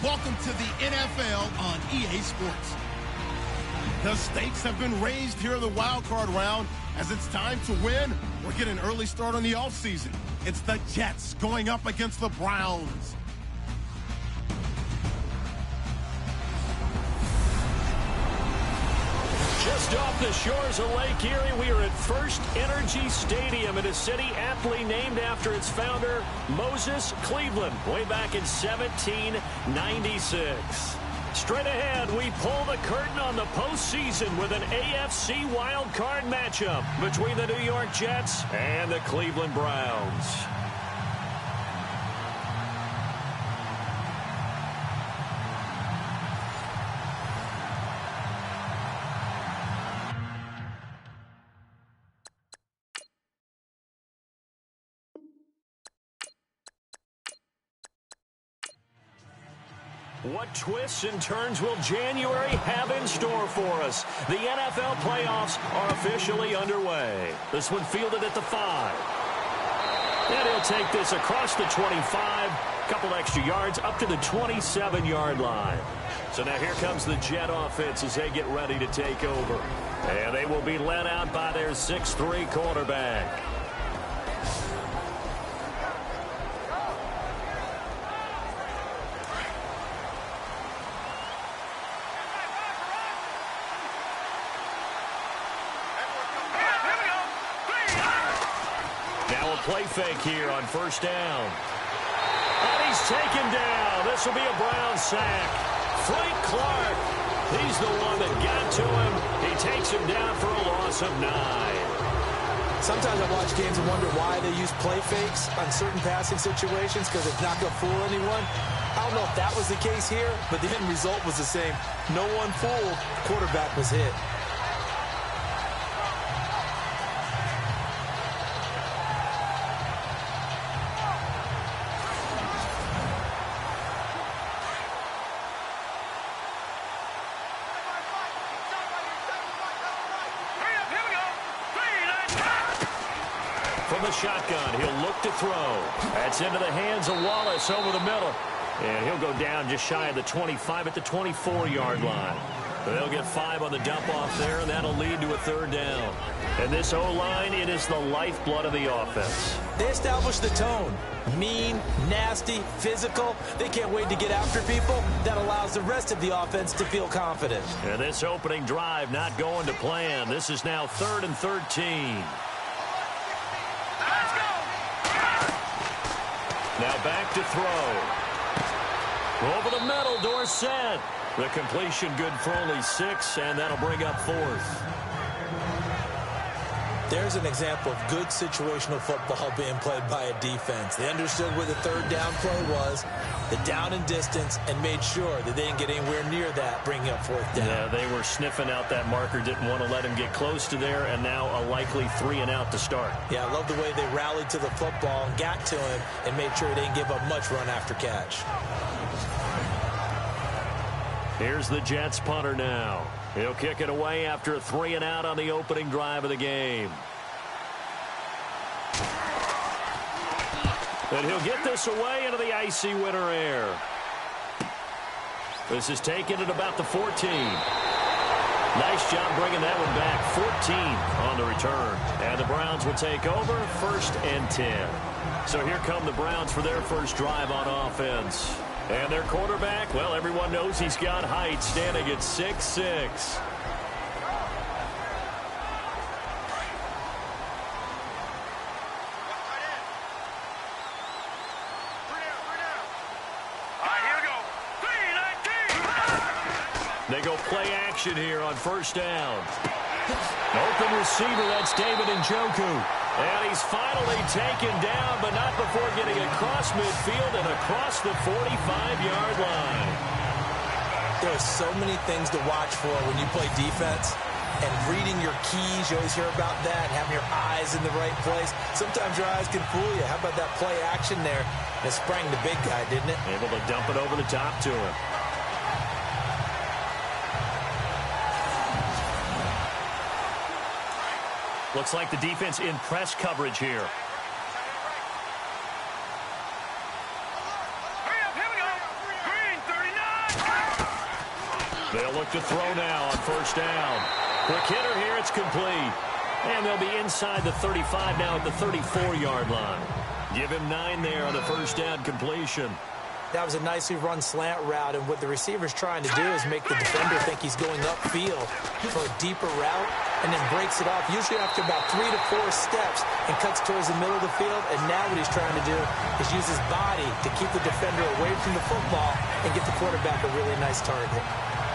Welcome to the NFL on EA Sports. The stakes have been raised here in the wild card round as it's time to win or get an early start on the offseason. It's the Jets going up against the Browns. Just off the shores of Lake Erie, we are at First Energy Stadium in a city aptly named after its founder, Moses Cleveland, way back in 1796. Straight ahead, we pull the curtain on the postseason with an AFC wild card matchup between the New York Jets and the Cleveland Browns. What twists and turns will January have in store for us? The NFL playoffs are officially underway. This one fielded at the 5. And he'll take this across the 25, couple extra yards up to the 27-yard line. So now here comes the Jet offense as they get ready to take over. And they will be led out by their 6'3" quarterback. Play fake here on first down. And he's taken down. This will be a Brown sack. Frank Clark, he's the one that got to him. He takes him down for a loss of 9. Sometimes I watch games and wonder why they use play fakes on certain passing situations because it's not going to fool anyone. I don't know if that was the case here, but the end result was the same. No one fooled. The quarterback was hit. Shotgun. He'll look to throw. That's into the hands of Wallace over the middle. And he'll go down just shy of the 25 at the 24-yard line. They'll get 5 on the dump-off there, and that'll lead to a third down. And this O-line, it is the lifeblood of the offense. They establish the tone. Mean, nasty, physical. They can't wait to get after people. That allows the rest of the offense to feel confident. And this opening drive not going to plan. This is now 3rd and 13. Now back to throw. Over the middle, Dorsett. The completion good for only 6, and that'll bring up 4th. There's an example of good situational football being played by a defense. They understood where the third down play was, the down and distance, and made sure that they didn't get anywhere near that, bringing up 4th down. Yeah, they were sniffing out that marker, didn't want to let him get close to there, and now a likely 3 and out to start. Yeah, I love the way they rallied to the football and got to him and made sure they didn't give up much run after catch. Here's the Jets punter now. He'll kick it away after a 3 and out on the opening drive of the game. And he'll get this away into the icy winter air. This is taken at about the 14. Nice job bringing that one back. 14 on the return. And the Browns will take over 1st and 10. So here come the Browns for their first drive on offense. And their quarterback, well, everyone knows he's got height, standing at 6'6". They go play action here on first down. Open receiver, that's David Njoku. And he's finally taken down, but not before getting across midfield and across the 45-yard line. There are so many things to watch for when you play defense. And reading your keys, you always hear about that, and having your eyes in the right place. Sometimes your eyes can fool you. How about that play action there? It sprang the big guy, didn't it? Able to dump it over the top to him. Looks like the defense in press coverage here. Hurry up, here we go. Green, 39. They'll look to throw now on first down. Quick hitter here. It's complete. And they'll be inside the 35 now at the 34-yard line. Give him 9 there on the first down completion. That was a nicely run slant route, and what the receiver's trying to do is make the defender think he's going upfield for a deeper route, and then breaks it off, usually after about 3 to 4 steps, and cuts towards the middle of the field. And now what he's trying to do is use his body to keep the defender away from the football and get the quarterback a really nice target.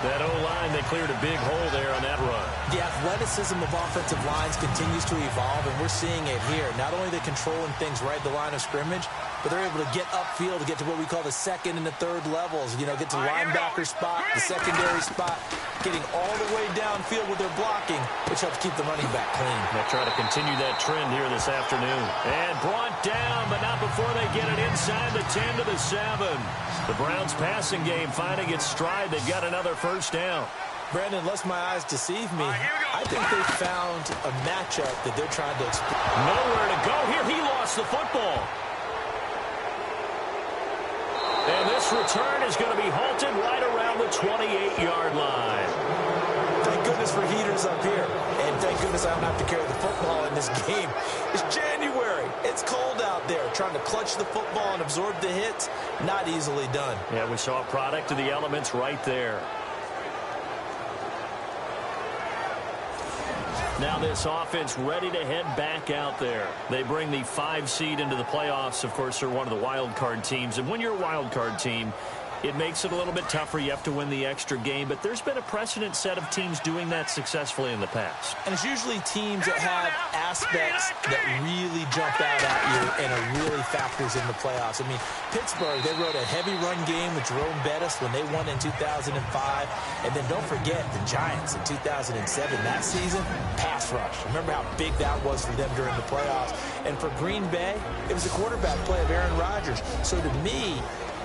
That O-line, they cleared a big hole there on that run. The athleticism of offensive lines continues to evolve, and we're seeing it here. Not only are they controlling things right at the line of scrimmage, but they're able to get upfield to get to what we call the second and the third levels. You know, get to the linebacker spot, the secondary spot, getting all the way downfield with their blocking, which helps keep the running back clean. They'll try to continue that trend here this afternoon. And brought down, but not before they get it inside the 10 to the 7. The Browns passing game finding its stride. They've got another first down. Brandon, unless my eyes deceive me, I think they found a matchup that they're trying to explore. Nowhere to go here. He lost the football. And this return is going to be halted right around the 28-yard line. Thank goodness for heaters up here. And thank goodness I don't have to carry the football in this game. It's January. It's cold out there. Trying to clutch the football and absorb the hits, not easily done. Yeah, we saw a product of the elements right there. Now this offense ready to head back out there. They bring the 5 seed into the playoffs. Of course, they're one of the wild card teams. And when you're a wild card team, it makes it a little bit tougher. You have to win the extra game. But there's been a precedent set of teams doing that successfully in the past. And it's usually teams that have aspects that really jump out at you and are really factors in the playoffs. I mean, Pittsburgh, they rode a heavy run game with Jerome Bettis when they won in 2005. And then don't forget the Giants in 2007. That season, pass rush. Remember how big that was for them during the playoffs. And for Green Bay, it was the quarterback play of Aaron Rodgers. So to me,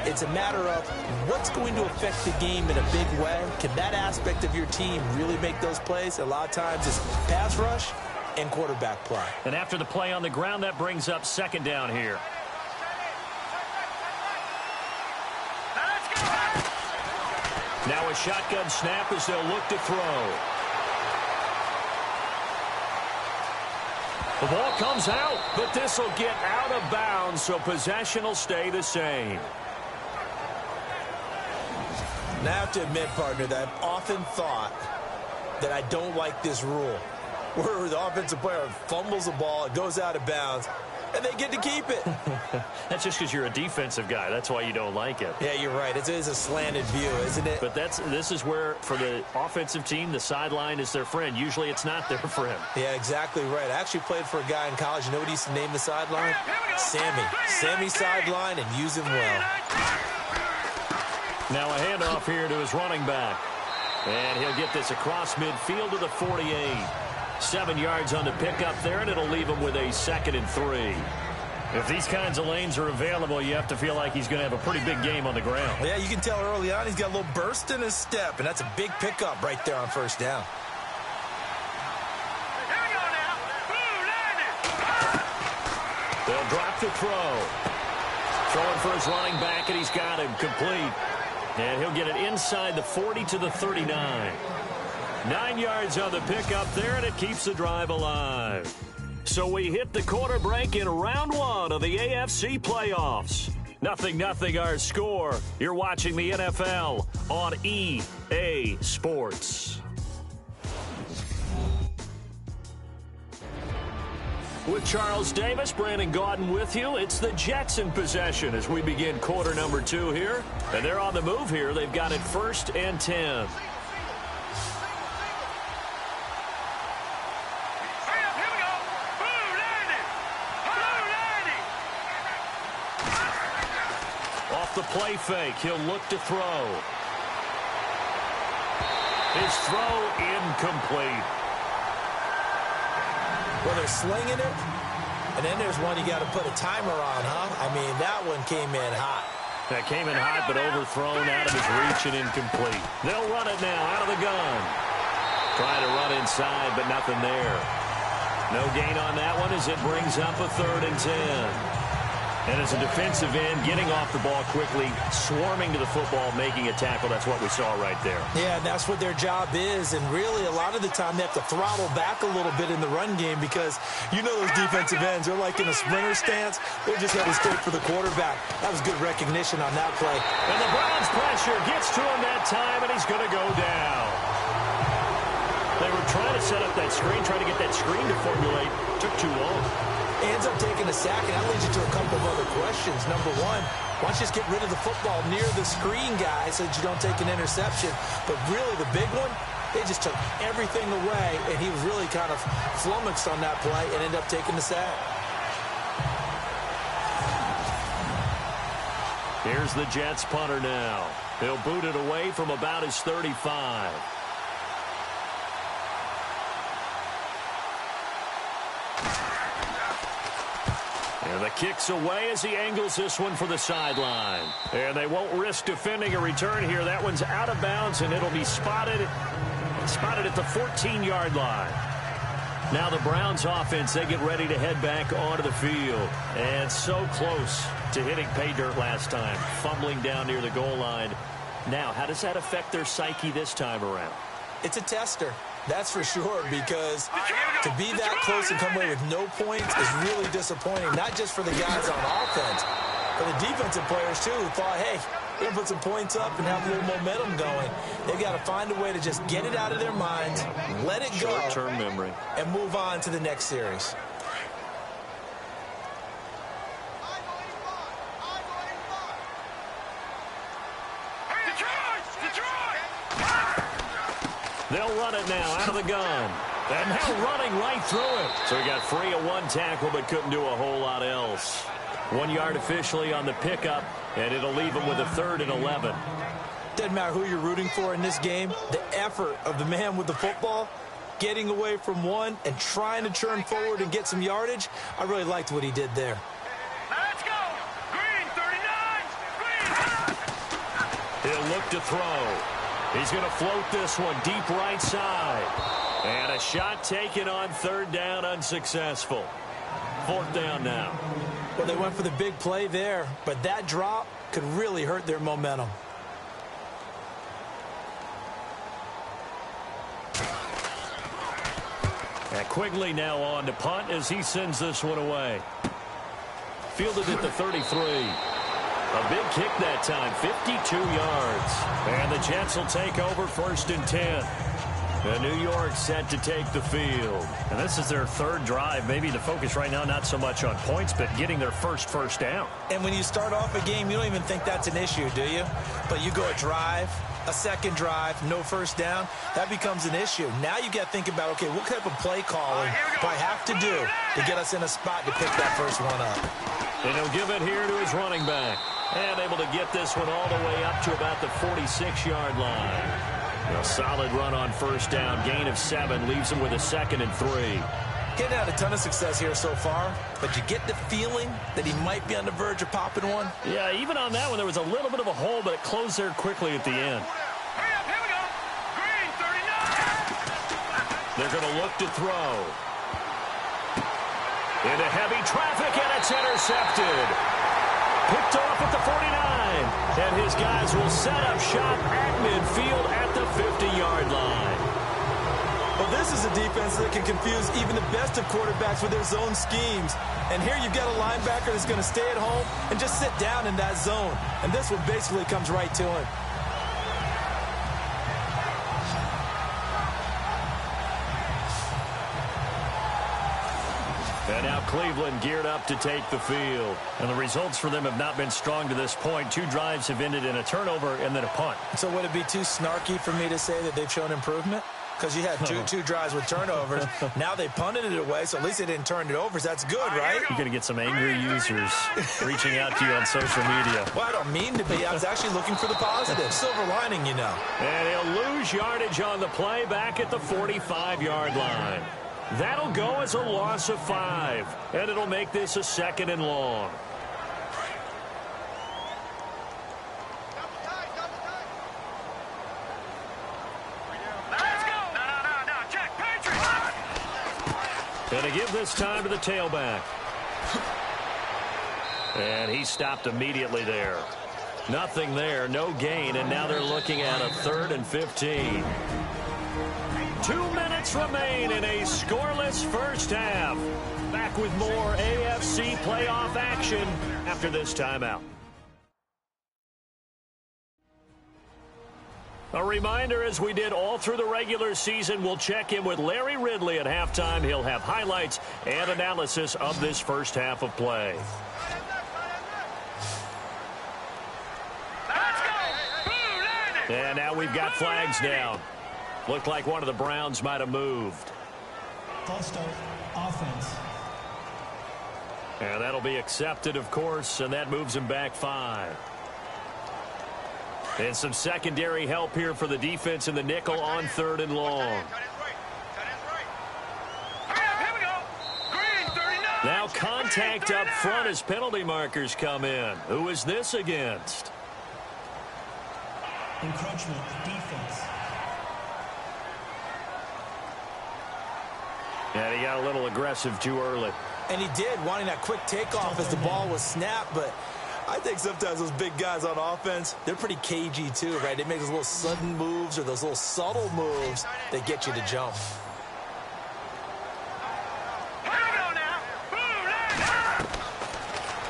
it's a matter of what's going to affect the game in a big way. Can that aspect of your team really make those plays? A lot of times it's pass rush and quarterback play. And after the play on the ground, that brings up second down here. Now a shotgun snap as they'll look to throw. The ball comes out, but this will get out of bounds, so possession will stay the same. And I have to admit, partner, that I've often thought that I don't like this rule, where the offensive player fumbles the ball, it goes out of bounds, and they get to keep it. That's just because you're a defensive guy. That's why you don't like it. Yeah, you're right. It is a slanted view, isn't it? But this is where, for the offensive team, the sideline is their friend. Usually it's not there for him. Yeah, exactly right. I actually played for a guy in college. You know what he used to name the sideline? Sammy. Sammy sideline, and use him well. Now a handoff here to his running back. And he'll get this across midfield to the 48. 7 yards on the pickup there, and it'll leave him with a 2nd and 3. If these kinds of lanes are available, you have to feel like he's going to have a pretty big game on the ground. Yeah, you can tell early on he's got a little burst in his step, and that's a big pickup right there on first down. They'll drop to throw. Throwing for his running back, and he's got him complete. And he'll get it inside the 40 to the 39. 9 yards on the pickup there, and it keeps the drive alive. So we hit the quarter break in round 1 of the AFC playoffs. 0-0 our score. You're watching the NFL on EA Sports. With Charles Davis, Brandon Gaudin with you. It's the Jets in possession as we begin quarter number 2 here. And they're on the move here. They've got it 1st and 10. Off the play fake, he'll look to throw. His throw incomplete. Well, they're slinging it, and then there's one you got to put a timer on, huh? I mean, that one came in hot. That came in hot, but overthrown out of his reach and incomplete. They'll run it now out of the gun. Trying to run inside, but nothing there. No gain on that one as it brings up a 3rd and 10. And as a defensive end, getting off the ball quickly, swarming to the football, making a tackle, that's what we saw right there. Yeah, and that's what their job is. And really, a lot of the time, they have to throttle back a little bit in the run game because you know those defensive ends, they're like in a sprinter stance. They're just headed straight for the quarterback. That was good recognition on that play. And the Browns pressure gets to him that time, and he's going to go down. They were trying to set up that screen, trying to get that screen to formulate. Took too long. Ends up taking a sack, and that leads you to a couple of other questions. Number one, why don't you just get rid of the football near the screen guy so that you don't take an interception? But really, the big one, they just took everything away, and he was really kind of flummoxed on that play and ended up taking the sack. Here's the Jets punter now. He'll boot it away from about his 35. And the kick's away as he angles this one for the sideline. And they won't risk defending a return here. That one's out of bounds, and it'll be spotted at the 14-yard line. Now the Browns offense, they get ready to head back onto the field. And so close to hitting pay dirt last time, fumbling down near the goal line. Now, how does that affect their psyche this time around? It's a tester. That's for sure, because to be that close and come away with no points is really disappointing, not just for the guys on offense, but the defensive players, too, who thought, hey, we're going to put some points up and have a little momentum going. They've got to find a way to just get it out of their minds, let it go, short-term memory, and move on to the next series. They'll run it now out of the gun. And now running right through it. So he got free of one tackle but couldn't do a whole lot else. 1 yard officially on the pickup, and it'll leave him with a 3rd and 11. Doesn't matter who you're rooting for in this game. The effort of the man with the football, getting away from one and trying to turn forward and get some yardage, I really liked what he did there. Let's go! Green, 39! Green! He'll look to throw. He's going to float this one deep right side. And a shot taken on 3rd down, unsuccessful. 4th down now. Well, they went for the big play there, but that drop could really hurt their momentum. And Quigley now on to punt as he sends this one away. Fielded at the 33. A big kick that time, 52 yards. And the Jets will take over 1st and 10. And New York set to take the field. And this is their 3rd drive. Maybe the focus right now not so much on points, but getting their first down. And when you start off a game, you don't even think that's an issue, do you? But you go a drive, a 2nd drive, no 1st down, that becomes an issue. Now you got to think about, okay, what type of play calling do I have to do to get us in a spot to pick that first one up? And he'll give it here to his running back. And able to get this one all the way up to about the 46-yard line. A solid run on 1st down. Gain of 7 leaves him with a 2nd and 3. Getting out a ton of success here so far, but you get the feeling that he might be on the verge of popping one. Yeah, even on that one, there was a little bit of a hole, but it closed there quickly at the end. Hurry up, here we go! Green, 39! They're going to look to throw. Into heavy traffic, and it's intercepted. Picked off at the 49. And his guys will set up shop at midfield at the 50-yard line. Well, this is a defense that can confuse even the best of quarterbacks with their zone schemes. And here you've got a linebacker that's going to stay at home and just sit down in that zone. And this one basically comes right to him. And now Cleveland geared up to take the field. And the results for them have not been strong to this point. 2 drives have ended in a turnover and then a punt. So would it be too snarky for me to say that they've shown improvement? Because you had two drives with turnovers. Now they punted it away, so at least they didn't turn it over. So that's good, right? You're going to get some angry users reaching out to you on social media. Well, I don't mean to be. I was actually looking for the positive. Silver lining, you know. And he'll lose yardage on the play back at the 45-yard line. That'll go as a loss of 5. And it'll make this a 2nd and long. Let's go! No, check, Patriot! And to give this time to the tailback. And he stopped immediately there. Nothing there, no gain, and now they're looking at a 3rd and 15. 2 minutes remain in a scoreless first half. Back with more AFC playoff action after this timeout. A reminder, as we did all through the regular season, we'll check in with Larry Ridley at halftime. He'll have highlights and analysis of this first half of play. And now we've got flags down. Looked like one of the Browns might have moved. False start, offense. And that'll be accepted, of course, and that moves him back 5. And some secondary help here for the defense in the nickel on 3rd and long. Now contact up front as penalty markers come in. Who is this against? Encroachment, defense. And he got a little aggressive too early. And he did, wanting that quick takeoff as the ball was snapped. But I think sometimes those big guys on offense, they're pretty cagey too, right? They make those little sudden moves or those little subtle moves that get you to jump.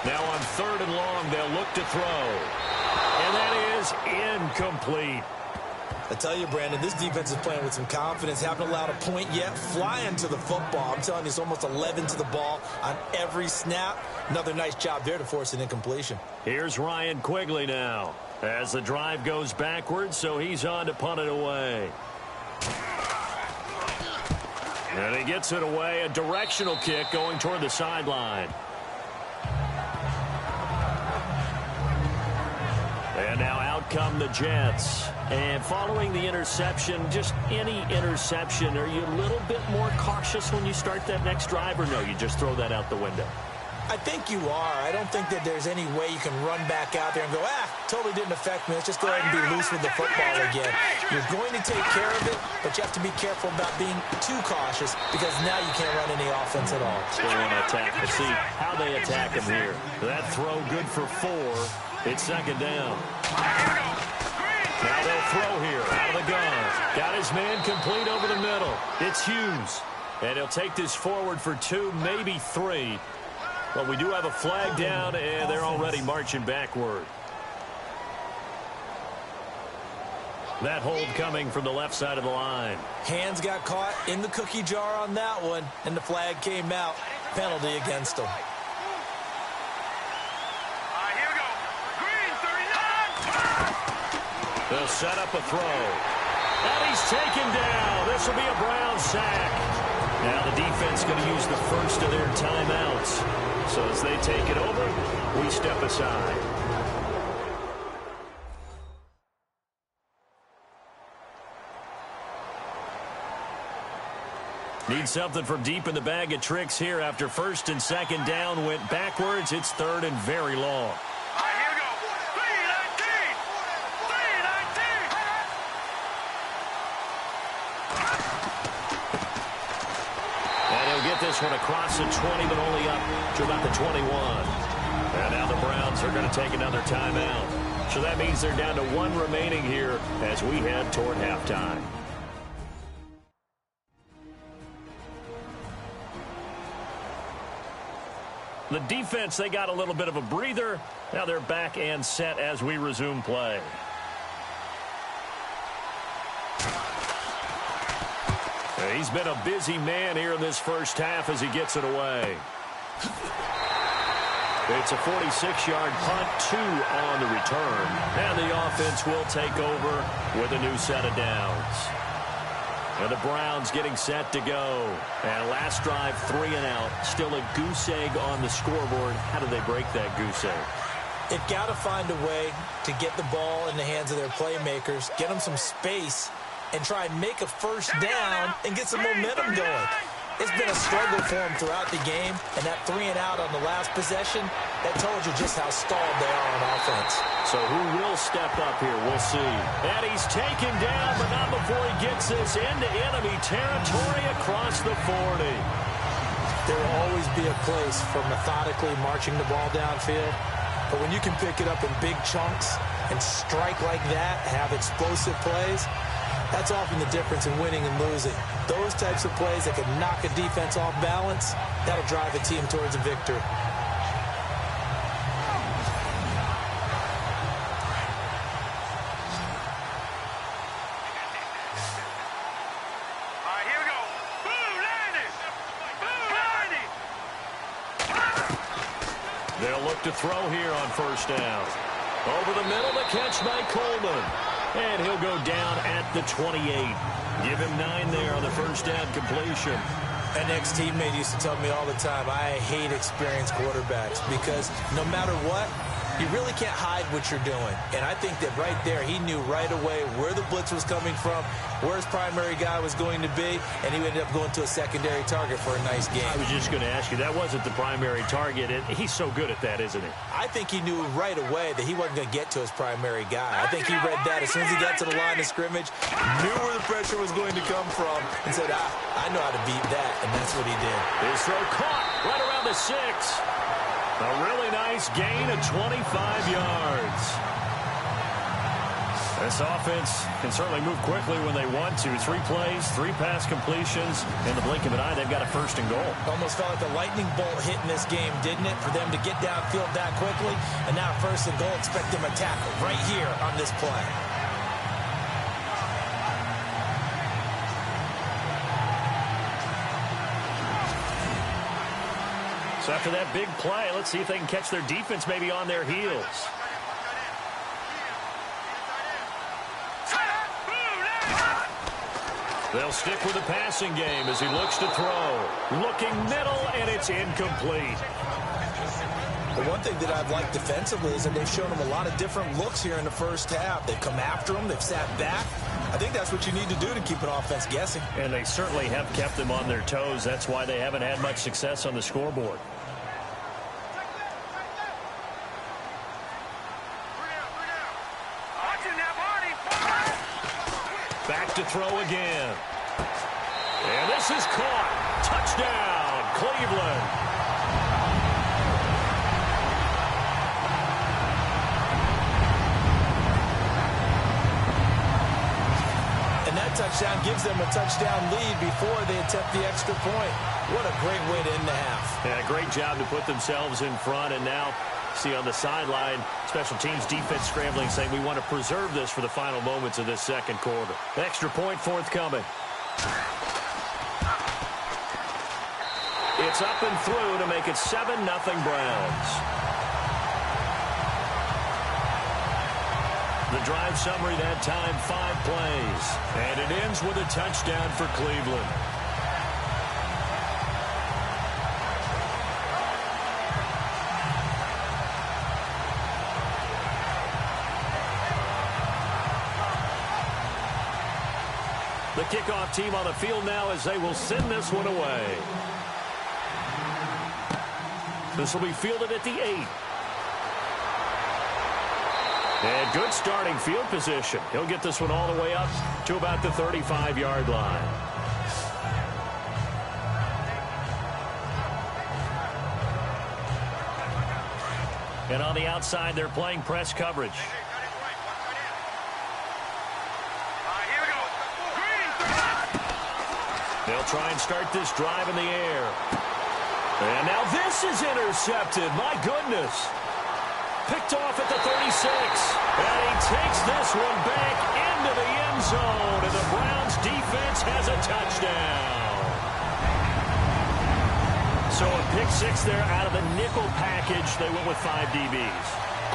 Now on 3rd and long, they'll look to throw. And that is incomplete. I tell you, Brandon, this defense is playing with some confidence. Haven't allowed a point yet. Flying to the football. I'm telling you, it's almost 11 to the ball on every snap. Another nice job there to force an incompletion. Here's Ryan Quigley now as the drive goes backwards, so he's on to punt it away. And he gets it away. A directional kick going toward the sideline. And now out come the Jets. And following the interception, just any interception, are you a little bit more cautious when you start that next drive, or no, you just throw that out the window? I think you are. I don't think that there's any way you can run back out there and go, totally didn't affect me. Let's just go ahead and be loose with the football again. You're going to take care of it, but you have to be careful about being too cautious because now you can't run any offense at all. Still want to attack. Let's see how they attack him here. That throw good for 4. It's 2nd down. Now they'll throw here out of the gun. Got his man complete over the middle. It's Hughes. And he'll take this forward for 2, maybe 3. But we do have a flag down, and they're already marching backward. That hold coming from the left side of the line. Hands got caught in the cookie jar on that one, and the flag came out. Penalty against him. They'll set up a throw. And he's taken down. This will be a Brown sack. Now the defense going to use the first of their timeouts. So as they take it over, we step aside. Need something from deep in the bag of tricks here after 1st and 2nd down went backwards. It's 3rd and very long. This one across the 20, but only up to about the 21. And now the Browns are going to take another timeout. So that means they're down to 1 remaining here as we head toward halftime. The defense, they got a little bit of a breather. Now they're back and set as we resume play. He's been a busy man here in this first half as he gets it away. It's a 46-yard punt, 2 on the return. And the offense will take over with a new set of downs. And the Browns getting set to go. And last drive, 3 and out. Still a goose egg on the scoreboard. How do they break that goose egg? They've got to find a way to get the ball in the hands of their playmakers, get them some space, and try and make a first down and get some momentum going. It's been a struggle for them throughout the game, and that 3 and out on the last possession, that told you just how stalled they are on offense. So who will step up here? We'll see. And he's taken down, but not before he gets this into enemy territory across the 40. There will always be a place for methodically marching the ball downfield. But when you can pick it up in big chunks and strike like that, have explosive plays, that's often the difference in winning and losing. Those types of plays that can knock a defense off balance, that'll drive a team towards a victory. They'll look to throw here on first down. Over the middle, the catch by Coleman. And he'll go down at the 28. Give him 9 there on the first down completion. An ex-teammate used to tell me all the time, I hate experienced quarterbacks because no matter what, you really can't hide what you're doing. And I think that right there, he knew right away where the blitz was coming from, where his primary guy was going to be, and he ended up going to a secondary target for a nice game. I was just going to ask you, that wasn't the primary target, and he's so good at that, isn't he? I think he knew right away that he wasn't going to get to his primary guy. I think he read that as soon as he got to the line of scrimmage, knew where the pressure was going to come from, and said, I know how to beat that, and that's what he did. His throw caught right around the 6. A really nice gain of 25 yards. This offense can certainly move quickly when they want to. 3 plays, 3 pass completions. In the blink of an eye, they've got a first and goal. Almost felt like a lightning bolt hit in this game, didn't it? For them to get downfield that quickly. And now first and goal, expect them to tackle right here on this play. So after that big play, let's see if they can catch their defense maybe on their heels. They'll stick with the passing game as he looks to throw. Looking middle, and it's incomplete. The one thing that I've liked defensively is that they've shown him a lot of different looks here in the first half. They've come after him. They've sat back. I think that's what you need to do to keep an offense guessing. And they certainly have kept them on their toes. That's why they haven't had much success on the scoreboard. Back to throw again. And this is caught. Touchdown, Cleveland. And that touchdown gives them a touchdown lead before they attempt the extra point. What a great way to end the half. Yeah, great job to put themselves in front, and now see on the sideline, special teams defense scrambling, saying we want to preserve this for the final moments of this second quarter. Extra point forthcoming. It's up and through to make it 7-0 Browns. The drive summary that time, 5 plays. And it ends with a touchdown for Cleveland. The kickoff team on the field now as they will send this one away. This will be fielded at the 8. And good starting field position. He'll get this one all the way up to about the 35-yard line. And on the outside, they're playing press coverage. They'll try and start this drive in the air. And now this is intercepted. My goodness. Picked off at the 36. And he takes this one back into the end zone. And the Browns defense has a touchdown. So a pick 6 there out of the nickel package. They went with 5 DBs.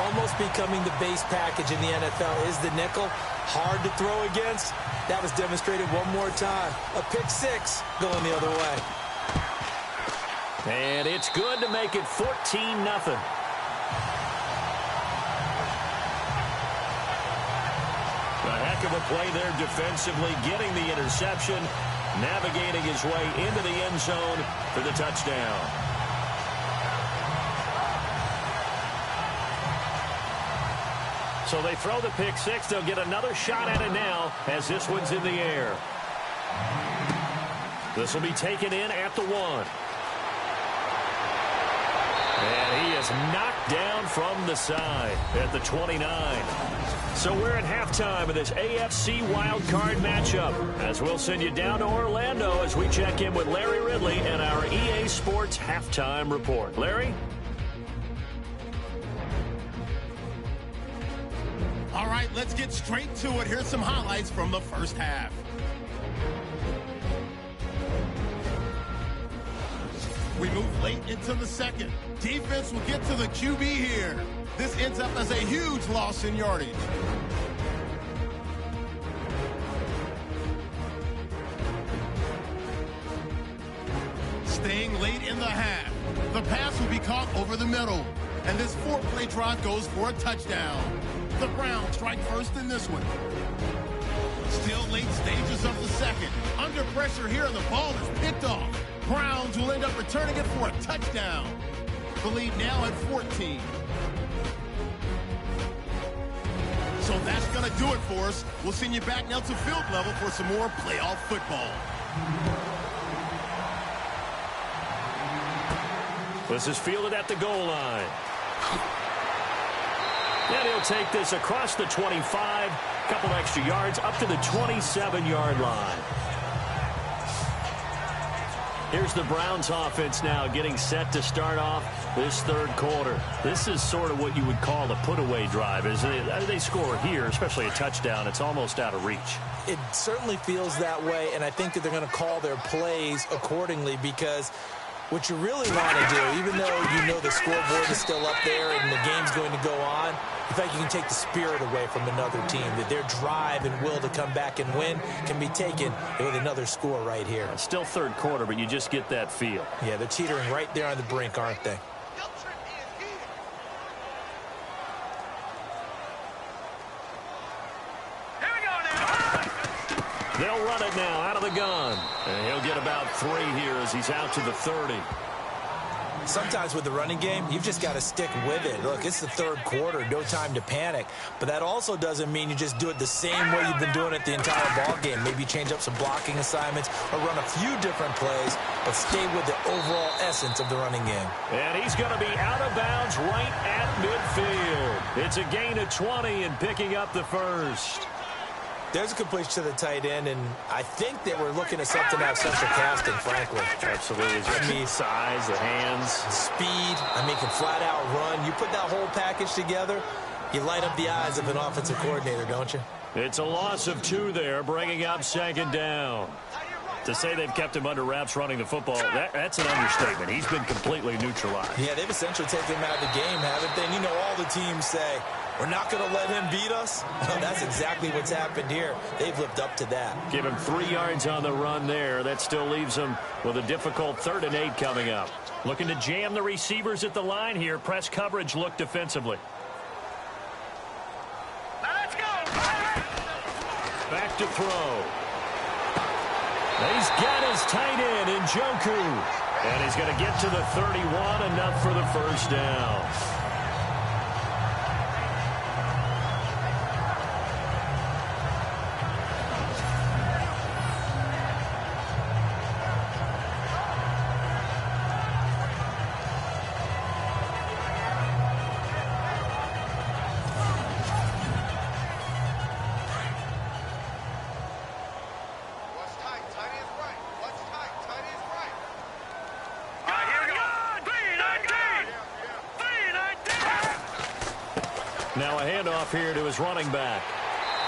Almost becoming the base package in the NFL is the nickel. Hard to throw against. That was demonstrated one more time. A pick 6 going the other way. And it's good to make it 14-0. A heck of a play there defensively, getting the interception, navigating his way into the end zone for the touchdown. So they throw the pick 6. They'll get another shot at it now as this one's in the air. This will be taken in at the 1. And he is knocked down from the side at the 29. So we're at halftime of this AFC wildcard matchup, as we'll send you down to Orlando as we check in with Larry Ridley and our EA Sports halftime report. Larry? All right, let's get straight to it. Here's some highlights from the first half. We move late into the second. Defense will get to the QB here. This ends up as a huge loss in yardage. Staying late in the half. The pass will be caught over the middle. And this 4-play drive goes for a touchdown. The Browns strike first in this one. Still late stages of the second. Under pressure here, and the ball is picked off. Browns will end up returning it for a touchdown. The lead now at 14. So that's going to do it for us. We'll send you back now to field level for some more playoff football. This is fielded at the goal line. And he'll take this across the 25, a couple extra yards, up to the 27-yard line. Here's the Browns offense now getting set to start off this third quarter. This is sort of what you would call a put-away drive, isn't it? They score here, especially a touchdown. It's almost out of reach. It certainly feels that way, and I think that they're going to call their plays accordingly, because what you really want to do, even though you know the scoreboard is still up there and the game's going to go on, in fact, you can take the spirit away from another team, that their drive and will to come back and win can be taken with another score right here. It's still third quarter, but you just get that feel. Yeah, they're teetering right there on the brink, aren't they? They'll run it now out of the gun. And he'll get about 3 here as he's out to the 30. Sometimes with the running game, you've just got to stick with it. Look, it's the third quarter, no time to panic. But that also doesn't mean you just do it the same way you've been doing it the entire ball game. Maybe change up some blocking assignments or run a few different plays, but stay with the overall essence of the running game. And he's going to be out of bounds right at midfield. It's a gain of 20 and picking up the first. There's a completion to the tight end, and I think they were looking at something out of central casting, frankly. Absolutely. I mean, size, the hands. Speed. I mean, can flat out run. You put that whole package together, you light up the eyes of an offensive coordinator, don't you? It's a loss of 2 there, bringing up second down. To say they've kept him under wraps running the football, that's an understatement. He's been completely neutralized. Yeah, they've essentially taken him out of the game, haven't they? And you know all the teams say, we're not going to let him beat us. Well, that's exactly what's happened here. They've lived up to that. Give him 3 yards on the run there. That still leaves him with a difficult 3rd and 8 coming up. Looking to jam the receivers at the line here. Press coverage look defensively. Let's go. Back to throw. He's got his tight end in Njoku. And he's going to get to the 31, enough for the first down. Now a handoff here to his running back.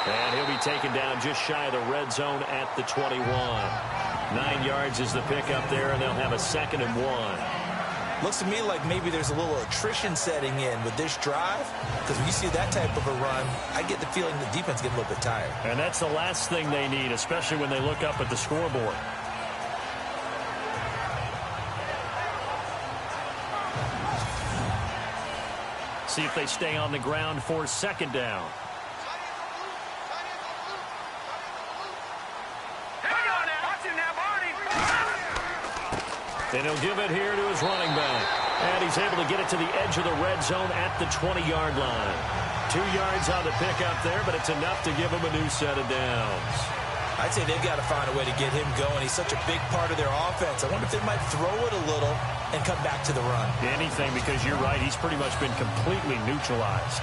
And he'll be taken down just shy of the red zone at the 21. 9 yards is the pickup there, and they'll have a 2nd and 1. Looks to me like maybe there's a little attrition setting in with this drive, because when you see that type of a run, I get the feeling the defense gets a little bit tired. And that's the last thing they need, especially when they look up at the scoreboard. See if they stay on the ground for 2nd down. And he'll give it here to his running back. And he's able to get it to the edge of the red zone at the 20-yard line. 2 yards on the pickup there, but it's enough to give him a new set of downs. I'd say they've got to find a way to get him going. He's such a big part of their offense. I wonder if they might throw it a little and come back to the run. Anything, because you're right. He's pretty much been completely neutralized.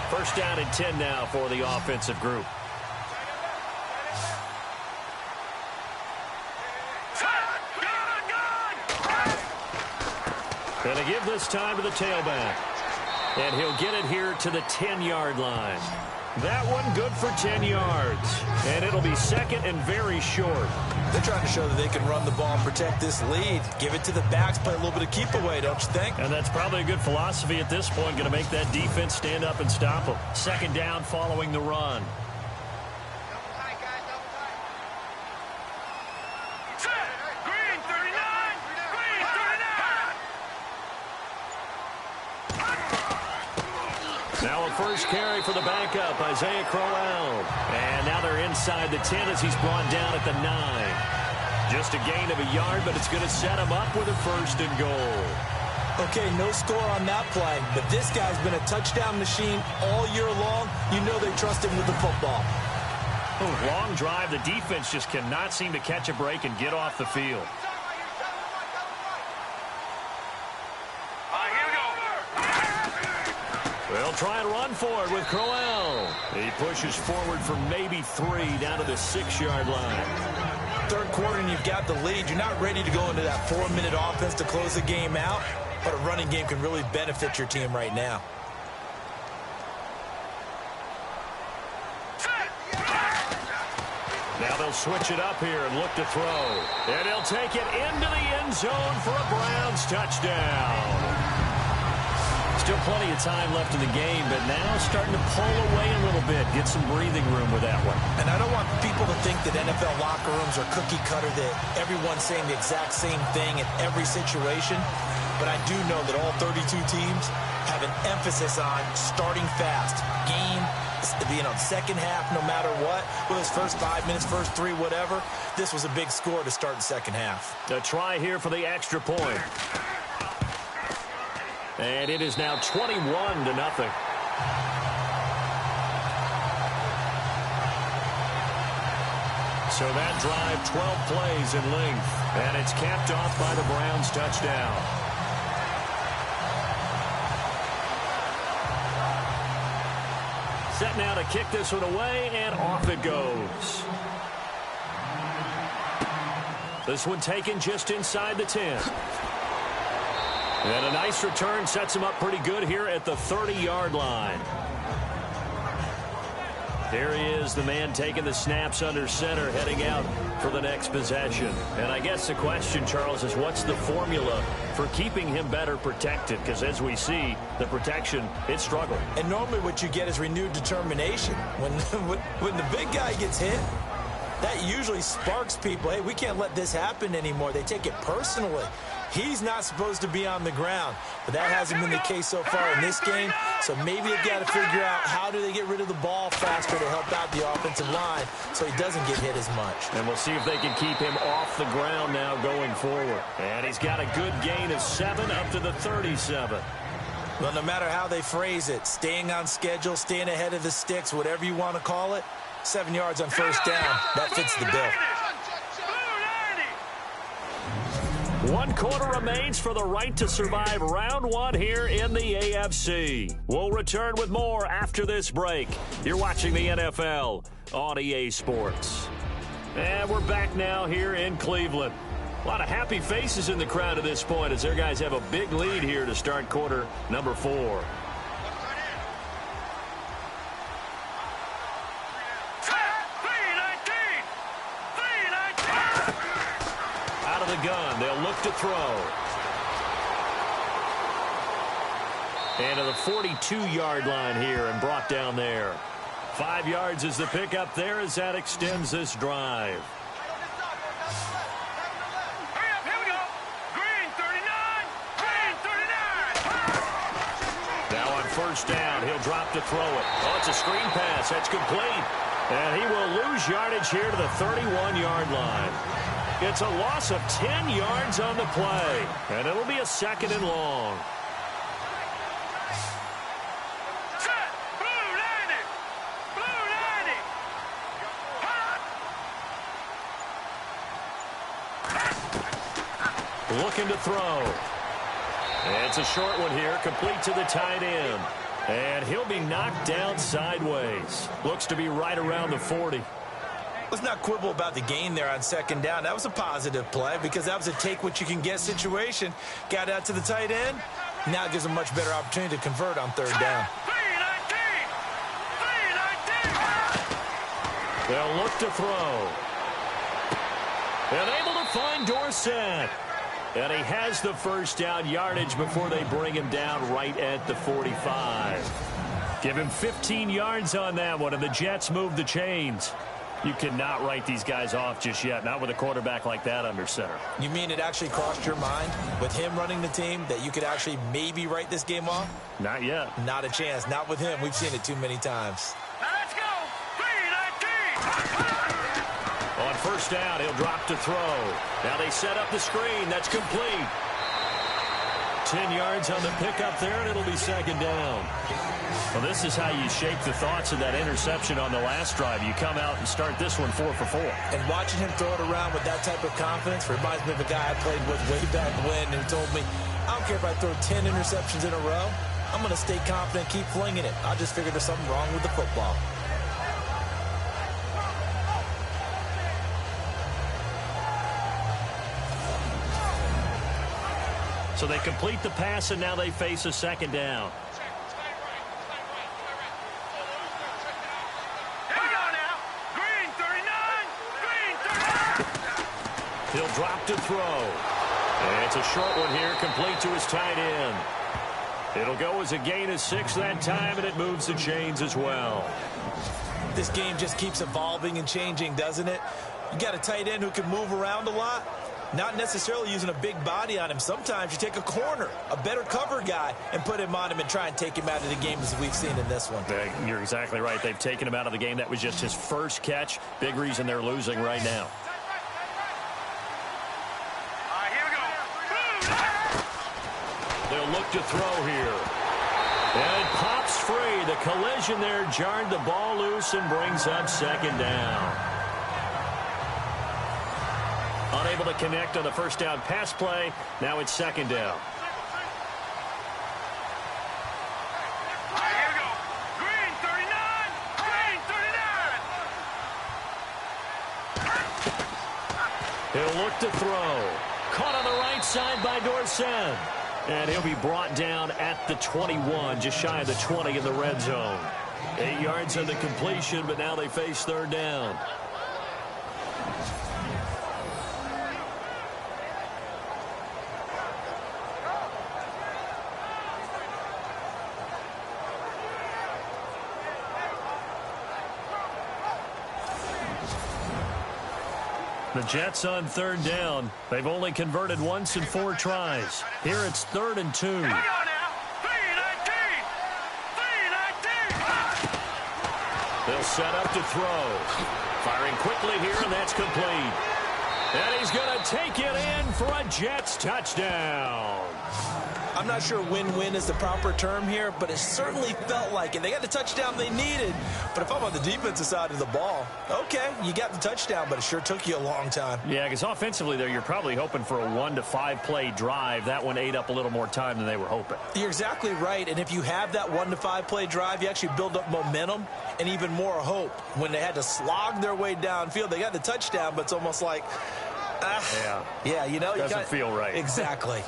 First down and 10 now for the offensive group. Going to give this time to the tailback. And he'll get it here to the 10-yard line. That one good for 10 yards. And it'll be second and very short. They're trying to show that they can run the ball and protect this lead. Give it to the backs, play a little bit of keep away, don't you think? And that's probably a good philosophy at this point. Going to make that defense stand up and stop them. Second down following the run. Now a first carry for the backup, Isaiah Crowell. And now they're inside the 10 as he's brought down at the 9. Just a gain of a yard, but it's going to set him up with a first and goal. Okay, no score on that play, but this guy's been a touchdown machine all year long. You know they trust him with the football. Long drive. The defense just cannot seem to catch a break and get off the field. They'll try and run for it with Crowell. He pushes forward for maybe 3 down to the 6-yard line. Third quarter and you've got the lead. You're not ready to go into that 4-minute offense to close the game out, but a running game can really benefit your team right now. Now they'll switch it up here and look to throw. And he'll take it into the end zone for a Browns touchdown. Still plenty of time left in the game, but now starting to pull away a little bit, get some breathing room with that one. And I don't want people to think that NFL locker rooms are cookie cutter, that everyone's saying the exact same thing in every situation. But I do know that all 32 teams have an emphasis on starting fast. Game, second half, no matter what. Whether it's first 5 minutes, first 3, whatever. This was a big score to start the second half. A try here for the extra point. And it is now 21-0. So that drive, 12 plays in length. And it's capped off by the Browns touchdown. Set now to kick this one away, and off it goes. This one taken just inside the 10. And a nice return sets him up pretty good here at the 30-yard line. There he is, the man taking the snaps under center, heading out for the next possession. And I guess the question, Charles, is what's the formula for keeping him better protected? Because as we see, the protection, it struggled. And normally what you get is renewed determination. When the big guy gets hit, that usually sparks people. Hey, we can't let this happen anymore. They take it personally. He's not supposed to be on the ground, but that hasn't been the case so far in this game. So maybe they've got to figure out how do they get rid of the ball faster to help out the offensive line so he doesn't get hit as much. And we'll see if they can keep him off the ground now going forward. And he's got a good gain of 7 up to the 37. Well, no matter how they phrase it, staying on schedule, staying ahead of the sticks, whatever you want to call it, 7 yards on first down, that fits the bill. 1 quarter remains for the right to survive round 1 here in the AFC. We'll return with more after this break. You're watching the NFL on EA Sports. And we're back now here in Cleveland. A lot of happy faces in the crowd at this point as their guys have a big lead here to start quarter number 4. Gun. They'll look to throw. And to the 42-yard line here and brought down there. 5 yards is the pickup there as that extends this drive. Hurry up, here we go. Green 39. Green 39. Now on first down, he'll drop to throw it. Oh, it's a screen pass. That's complete. And he will lose yardage here to the 31-yard line. It's a loss of 10 yards on the play, and it'll be a 2nd and long. Set. Looking to throw. It's a short one here, complete to the tight end. And he'll be knocked down sideways. Looks to be right around the 40. Let's not quibble about the gain there on second down. That was a positive play because that was a take-what-you-can-get situation. Got out to the tight end. Now it gives a much better opportunity to convert on third down. They'll look to throw. And able to find Dorsett. And he has the first down yardage before they bring him down right at the 45. Give him 15 yards on that one, and the Jets move the chains. You cannot write these guys off just yet, not with a quarterback like that under center. You mean it actually crossed your mind with him running the team that you could actually maybe write this game off? Not yet. Not a chance. Not with him. We've seen it too many times. Let's go. 3-19. On first down, he'll drop to throw. Now they set up the screen. That's complete. 10 yards on the pickup there, and it'll be second down. Well, this is how you shape the thoughts of that interception on the last drive. You come out and start this one 4 for 4. And watching him throw it around with that type of confidence reminds me of a guy I played with way back when who told me, I don't care if I throw 10 interceptions in a row. I'm going to stay confident, keep flinging it. I just figured there's something wrong with the football. So they complete the pass, and now they face a second down. He'll drop to throw. And it's a short one here, complete to his tight end. It'll go as a gain of 6 that time, and it moves the chains as well. This game just keeps evolving and changing, doesn't it? You got a tight end who can move around a lot. Not necessarily using a big body on him. Sometimes you take a corner, a better cover guy, and put him on him and try and take him out of the game as we've seen in this one. You're exactly right. They've taken him out of the game. That was just his first catch. Big reason they're losing right now. They'll look to throw here. And it pops free. The collision there jarred the ball loose and brings up second down. Unable to connect on the first down pass play. Now it's second down. Here we go. Green 39. Green 39. He'll look to throw. Caught on the right side by Dorsett. And he'll be brought down at the 21, just shy of the 20 in the red zone. 8 yards on the completion, but now they face third down. The Jets on third down. They've only converted once in 4 tries. Here it's 3rd and 2. Here we go now. 3-19. They'll set up to throw. Firing quickly here, and that's complete. And he's going to take it in for a Jets touchdown. I'm not sure win-win is the proper term here, but it certainly felt like it. They got the touchdown they needed. But if I'm on the defensive side of the ball, okay, you got the touchdown, but it sure took you a long time. Yeah, because offensively there, you're probably hoping for a 1 to 5 play drive. That one ate up a little more time than they were hoping. You're exactly right. And if you have that 1 to 5 play drive, you actually build up momentum and even more hope. When they had to slog their way downfield, they got the touchdown, but it's almost like, yeah, you know, doesn't feel right. Exactly.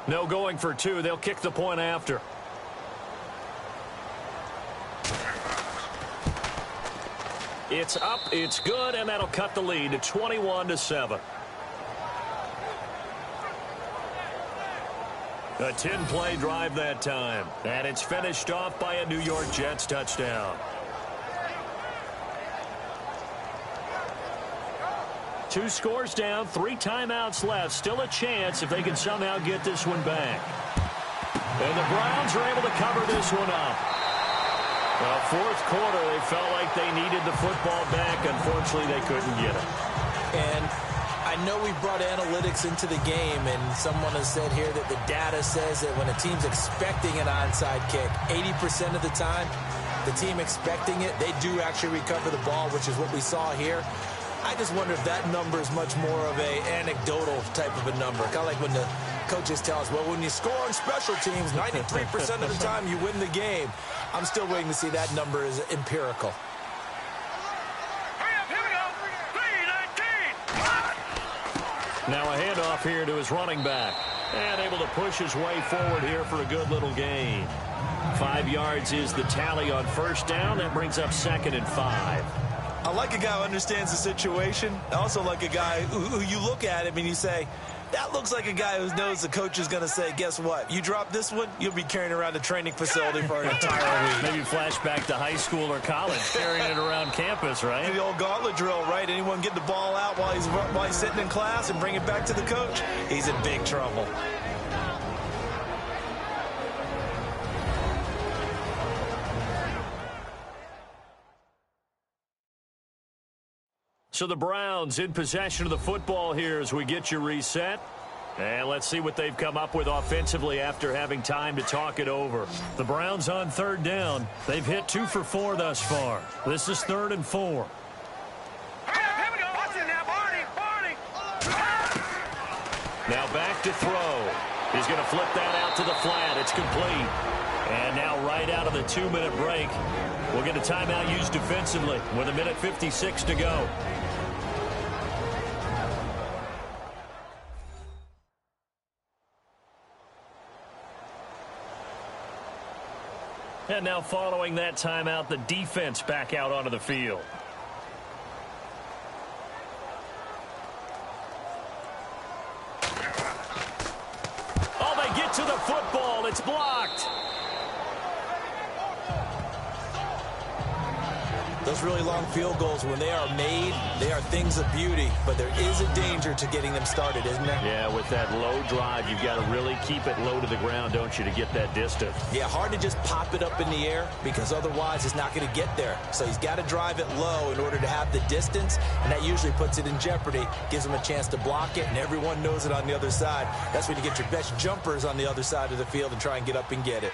No going for 2. They'll kick the point after. It's up, it's good, and that'll cut the lead to 21-7. A 10-play drive that time, and it's finished off by a New York Jets touchdown. 2 scores down, 3 timeouts left. Still a chance if they can somehow get this one back. And the Browns are able to cover this one up. Well, 4th quarter, they felt like they needed the football back. Unfortunately, they couldn't get it. And I know we brought analytics into the game, and someone has said here that the data says that when a team's expecting an onside kick, 80% of the time, the team expecting it, they do actually recover the ball, which is what we saw here. I just wonder if that number is much more of a anecdotal type of a number. Kind of like when the coaches tell us, well, when you score on special teams, 93% of the time you win the game. I'm still waiting to see that number is empirical. Now a handoff here to his running back. And able to push his way forward here for a good little gain. 5 yards is the tally on first down. That brings up 2nd and 5. I like a guy who understands the situation. I also like a guy who you look at him and you say, that looks like a guy who knows the coach is going to say, guess what? You drop this one, you'll be carrying around the training facility for an entire week. Maybe flashback to high school or college, carrying it around campus, right? The old gauntlet drill, right? Anyone get the ball out while he's sitting in class and bring it back to the coach? He's in big trouble. So the Browns in possession of the football here as we get you reset. And let's see what they've come up with offensively after having time to talk it over. The Browns on 3rd down. They've hit 2 for 4 thus far. This is 3rd and 4. Now back to throw. He's going to flip that out to the flat. It's complete. And now right out of the 2-minute break, we'll get a timeout used defensively with 1:56 to go. And now following that timeout, the defense back out onto the field. Oh, they get to the football. It's blocked. Those really long field goals, when they are made, they are things of beauty. But there is a danger to getting them started, isn't there? Yeah, with that low drive, you've got to really keep it low to the ground, don't you, to get that distance. Yeah, hard to just pop it up in the air because otherwise it's not going to get there. So he's got to drive it low in order to have the distance, and that usually puts it in jeopardy, gives him a chance to block it, and everyone knows it on the other side. That's when you get your best jumpers on the other side of the field and try and get up and get it.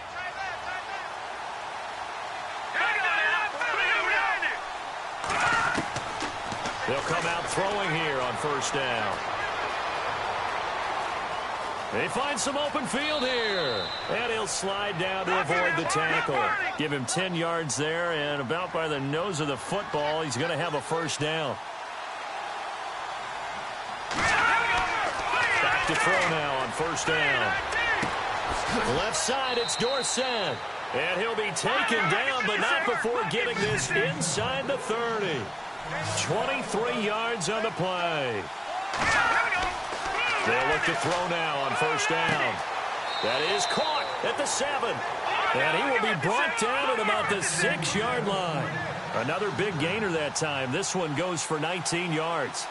They'll come out throwing here on first down. They find some open field here. And he'll slide down to avoid the tackle. Give him 10 yards there, and about by the nose of the football, he's going to have a first down. Back to throw now on first down. Left side, it's Dorsett. And he'll be taken down, but not before getting this inside the 30. 23 yards on the play. They'll look to throw now on first down. That is caught at the 7. And he will be brought down at about the 6-yard line. Another big gainer that time. This one goes for 19 yards.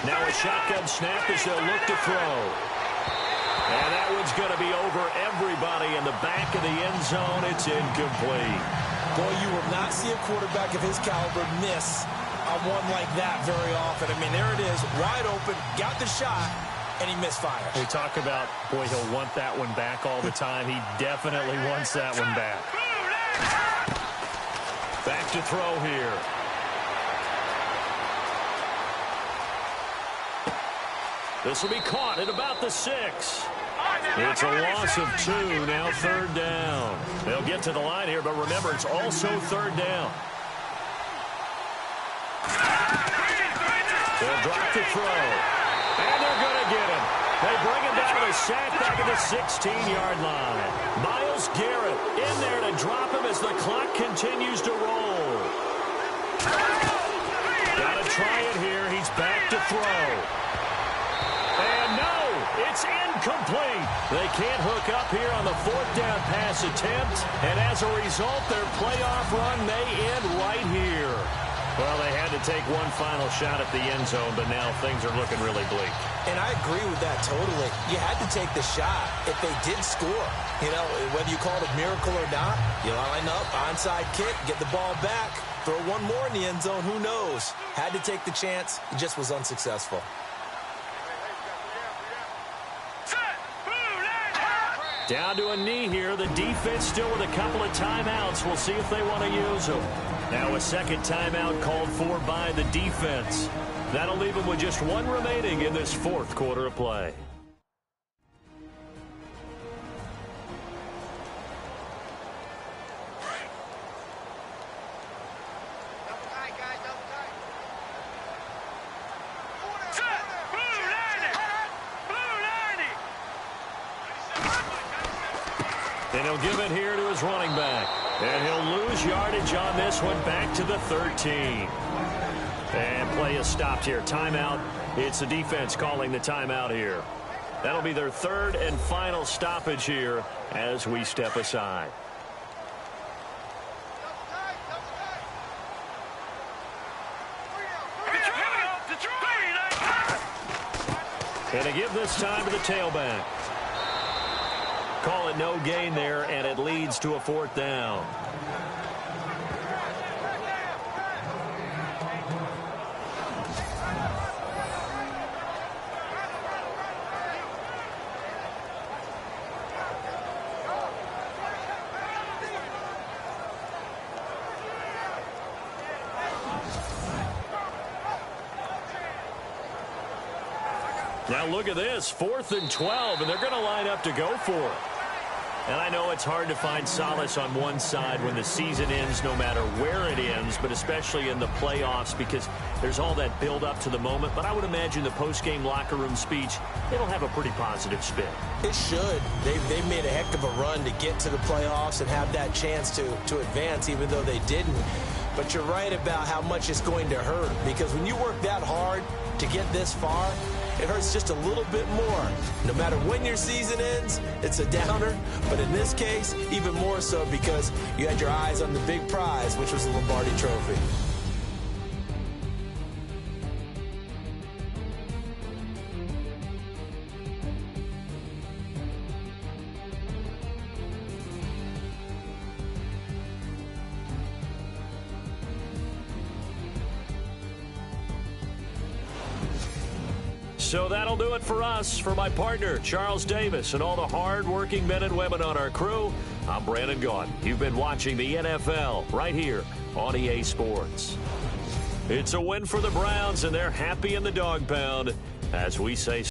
Now a shotgun snap as they'll look to throw. And that one's going to be over everybody in the back of the end zone. It's incomplete. Boy, you will not see a quarterback of his caliber miss on one like that very often. I mean, there it is, wide open, got the shot, and he misfires. We talk about, boy, he'll want that one back all the time. He definitely wants that one back. Back to throw here. This will be caught at about the 6. It's a loss of 2, now 3rd down. They'll get to the line here, but remember, it's also 3rd down. They'll drop the throw. And they're going to get him. They bring him down to the sack back at the 16-yard line. Myles Garrett in there to drop him as the clock continues to roll. Got to try it here. He's back to throw. And no, it's incomplete. They can't hook up here on the 4th down pass attempt. And as a result, their playoff run may end right here. Well, they had to take one final shot at the end zone, but now things are looking really bleak. And I agree with that totally. You had to take the shot if they did score. You know, whether you call it a miracle or not, you line up, onside kick, get the ball back, throw one more in the end zone, who knows? Had to take the chance, it just was unsuccessful. Down to a knee here. The defense still with a couple of timeouts. We'll see if they want to use them. Now a second timeout called for by the defense. That'll leave them with just one remaining in this fourth quarter of play. And he'll give it here to his running back. And he'll lose yardage on this one, back to the 13. And play is stopped here. Timeout. It's the defense calling the timeout here. That'll be their third and final stoppage here as we step aside. And they give this time to the tailback. Call it no gain there, and it leads to a fourth down. Now look at this, 4th and 12, and they're going to line up to go for it. And I know it's hard to find solace on one side when the season ends, no matter where it ends, but especially in the playoffs because there's all that build up to the moment. But I would imagine the post-game locker room speech, it'll have a pretty positive spin. It should. They've made a heck of a run to get to the playoffs and have that chance to advance, even though they didn't. But you're right about how much it's going to hurt because when you work that hard to get this far, it hurts just a little bit more. No matter when your season ends, it's a downer. But in this case, even more so because you had your eyes on the big prize, which was the Lombardi Trophy. So that'll do it for us. For my partner, Charles Davis, and all the hard-working men and women on our crew, I'm Brandon Gaudin. You've been watching the NFL right here on EA Sports. It's a win for the Browns, and they're happy in the dog pound, as we say